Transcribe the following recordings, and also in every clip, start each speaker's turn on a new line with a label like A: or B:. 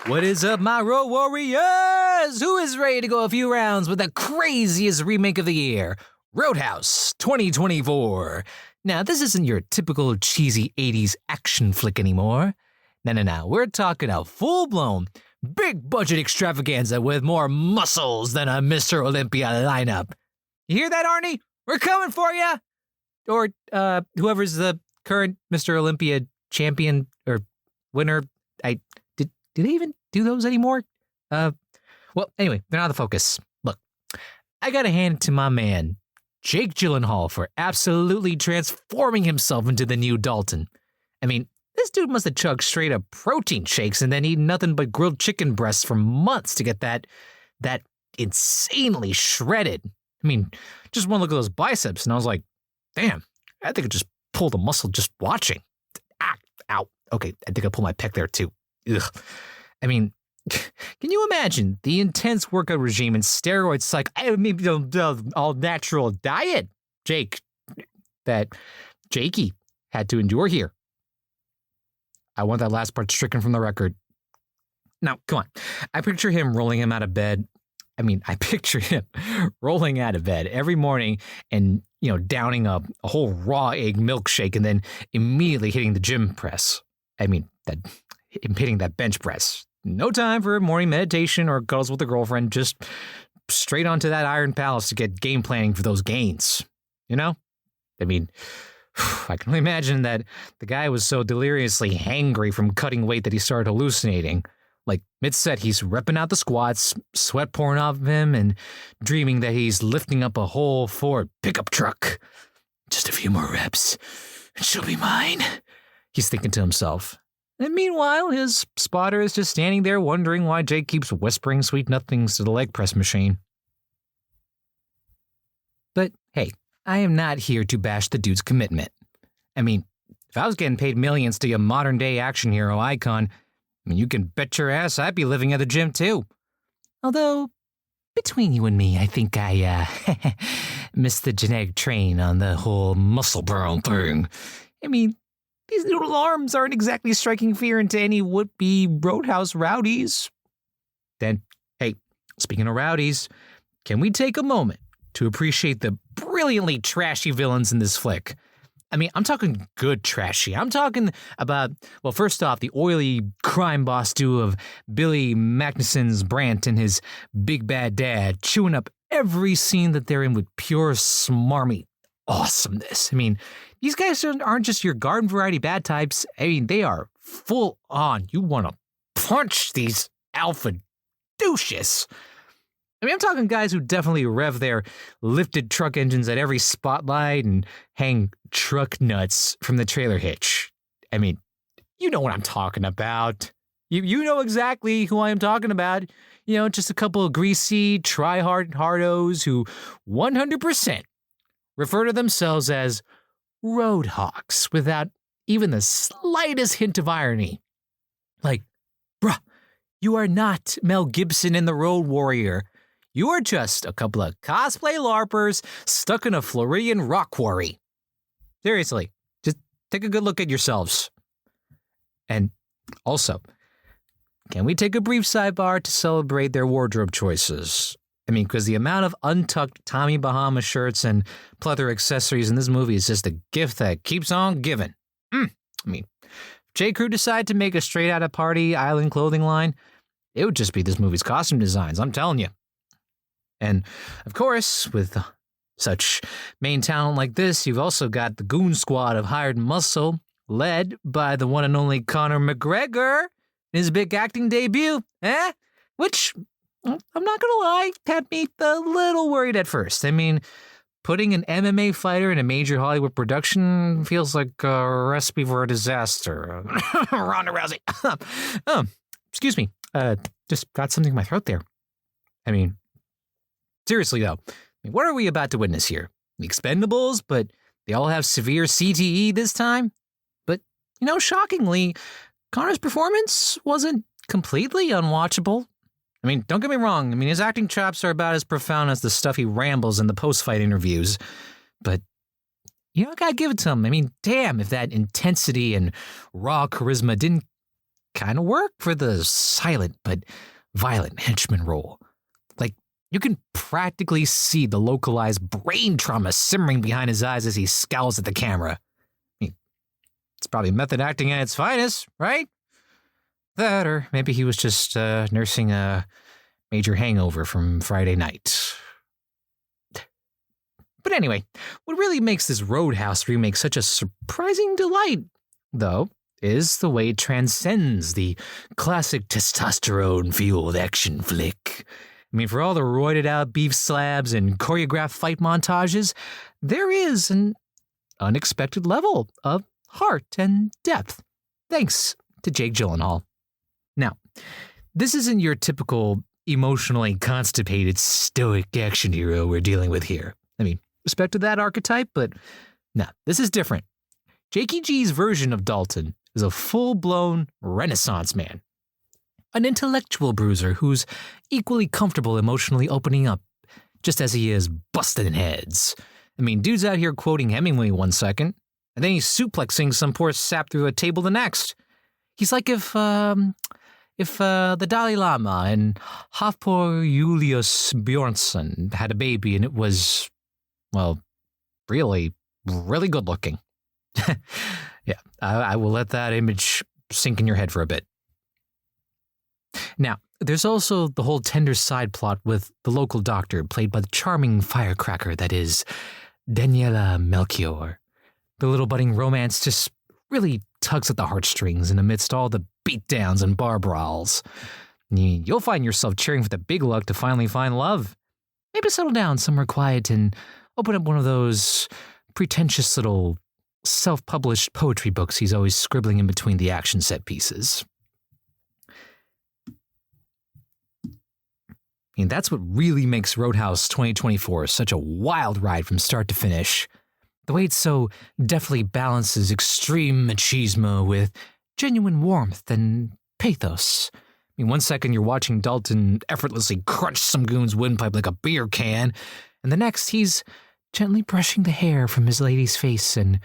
A: What is up, my Road Warriors? Who is ready to go a few rounds with the craziest remake of the year? Roadhouse 2024. Now, this isn't your typical cheesy 80s action flick anymore. No. We're talking a full-blown, big-budget extravaganza with more muscles than a Mr. Olympia lineup. You hear that, Arnie? We're coming for you! Or, whoever's the current Mr. Olympia champion or winner. Do they even do those anymore? Well, anyway, they're not the focus. Look, I gotta hand it to my man, Jake Gyllenhaal, for absolutely transforming himself into the new Dalton. I mean, this dude must have chugged straight up protein shakes and then eaten nothing but grilled chicken breasts for months to get that insanely shredded. I mean, just one look at those biceps and I was like, damn, I think I just pulled a muscle just watching. Ah, ow. Okay, I think I pulled my pec there too. Ugh. I mean, can you imagine the intense workout regime and steroids like the all-natural diet, that Jakey had to endure here? I want that last part stricken from the record. Now, come on. I picture him rolling him out of bed. I picture him rolling out of bed every morning and, downing a whole raw egg milkshake and then immediately hitting the gym press. Hitting that bench press. No time for morning meditation or cuddles with a girlfriend, just straight onto that iron palace to get game planning for those gains. I can only imagine that the guy was so deliriously hangry from cutting weight that he started hallucinating. Like mid-set, he's repping out the squats, sweat pouring off of him, and dreaming that he's lifting up a whole Ford pickup truck. Just a few more reps, and she'll be mine, he's thinking to himself. And meanwhile, his spotter is just standing there wondering why Jake keeps whispering sweet nothings to the leg press machine. But hey, I am not here to bash the dude's commitment. If I was getting paid millions to be a modern-day action hero icon, you can bet your ass I'd be living at the gym too. Although, between you and me, I think I missed the genetic train on the whole muscle burn thing. These little arms aren't exactly striking fear into any would-be Roadhouse rowdies. Then, hey, speaking of rowdies, can we take a moment to appreciate the brilliantly trashy villains in this flick? I'm talking good trashy. I'm talking about, well, first off, the oily crime boss duo of Billy Magnuson's Brandt and his big bad dad chewing up every scene that they're in with pure smarmy awesomeness. These guys aren't just your garden variety bad types. They are full on. You want to punch these alpha douches. I'm talking guys who definitely rev their lifted truck engines at every spotlight and hang truck nuts from the trailer hitch. You know what I'm talking about. You know exactly who I am talking about. Just a couple of greasy, try-hard hardos who 100% refer to themselves as roadhawks without even the slightest hint of irony. Like, bruh, you are not Mel Gibson in The Road Warrior. You are just a couple of cosplay LARPers stuck in a Floridian rock quarry. Seriously, just take a good look at yourselves. And also, can we take a brief sidebar to celebrate their wardrobe choices? Because the amount of untucked Tommy Bahama shirts and pleather accessories in this movie is just a gift that keeps on giving. If J. Crew decided to make a straight-out-of-party island clothing line, it would just be this movie's costume designs, I'm telling you. And, of course, with such main talent like this, you've also got the goon squad of hired muscle, led by the one and only Conor McGregor in his big acting debut, Which, I'm not gonna lie, had me a little worried at first. Putting an MMA fighter in a major Hollywood production feels like a recipe for a disaster. Ronda Rousey. Excuse me. Just got something in my throat there. Seriously though, what are we about to witness here? The Expendables, but they all have severe CTE this time? But, shockingly, Conor's performance wasn't completely unwatchable. Don't get me wrong. His acting chops are about as profound as the stuff he rambles in the post-fight interviews. But, I gotta give it to him. Damn, if that intensity and raw charisma didn't kind of work for the silent but violent henchman role. Like, you can practically see the localized brain trauma simmering behind his eyes as he scowls at the camera. I mean, it's probably method acting at its finest, right? That, or maybe he was just nursing a major hangover from Friday night. But anyway, what really makes this Roadhouse remake such a surprising delight, though, is the way it transcends the classic testosterone-fueled action flick. I mean, for all the roided-out beef slabs and choreographed fight montages, there is an unexpected level of heart and depth, thanks to Jake Gyllenhaal. Now, this isn't your typical emotionally constipated stoic action hero we're dealing with here. I mean, respect to that archetype, but no, this is different. Jakey G's version of Dalton is a full-blown Renaissance man. An intellectual bruiser who's equally comfortable emotionally opening up, just as he is busting heads. I mean, dude's out here quoting Hemingway one second, and then he's suplexing some poor sap through a table the next. He's like if the Dalai Lama and Hafthor Julius Bjornsson had a baby and it was, well, really, really good looking. Yeah, I will let that image sink in your head for a bit. Now, there's also the whole tender side plot with the local doctor, played by the charming firecracker that is Daniela Melchior. The little budding romance just really tugs at the heartstrings in amidst all the beatdowns and bar brawls. You'll find yourself cheering for the big luck to finally find love. Maybe settle down somewhere quiet and open up one of those pretentious little self-published poetry books he's always scribbling in between the action set pieces. I mean, that's what really makes Roadhouse 2024 such a wild ride from start to finish. The way it so deftly balances extreme machismo with genuine warmth and pathos. I mean, one second you're watching Dalton effortlessly crunch some goon's windpipe like a beer can, and the next he's gently brushing the hair from his lady's face and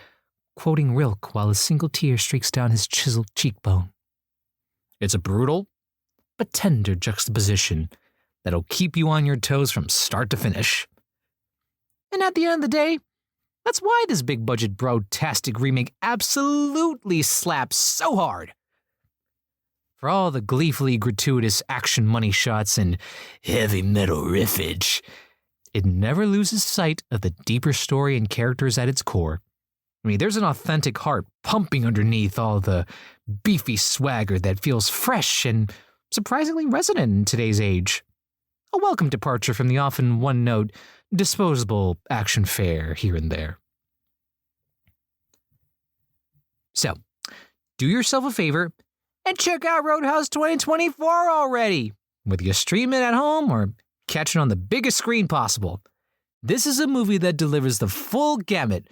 A: quoting Rilke while a single tear streaks down his chiseled cheekbone. It's a brutal but tender juxtaposition that'll keep you on your toes from start to finish. And at the end of the day, that's why this big-budget bro-tastic remake absolutely slaps so hard. For all the gleefully gratuitous action money shots and heavy metal riffage, it never loses sight of the deeper story and characters at its core. I mean, there's an authentic heart pumping underneath all the beefy swagger that feels fresh and surprisingly resonant in today's age. A welcome departure from the often one-note, disposable action fare here and there. So, do yourself a favor and check out Roadhouse 2024 already, whether you stream it at home or catch it on the biggest screen possible. This is a movie that delivers the full gamut,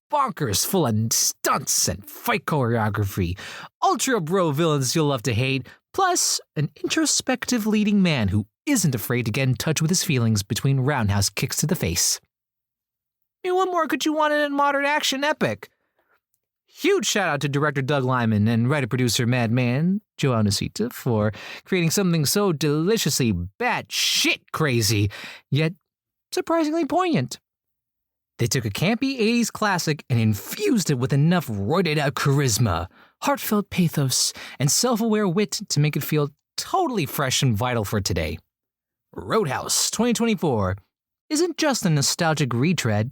A: bonkers full of stunts and fight choreography, ultra bro villains you'll love to hate, plus an introspective leading man who isn't afraid to get in touch with his feelings between roundhouse kicks to the face. I mean, what more could you want in a modern action epic? Huge shout out to director Doug Liman and writer-producer Madman Joe Anacita for creating something so deliciously batshit crazy, yet surprisingly poignant. They took a campy 80s classic and infused it with enough roided-out charisma, heartfelt pathos, and self-aware wit to make it feel totally fresh and vital for today. Roadhouse 2024 isn't just a nostalgic retread.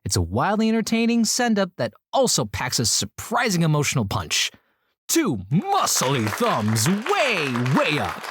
A: It's a wildly entertaining send-up that also packs a surprising emotional punch. Two muscly thumbs way, way up.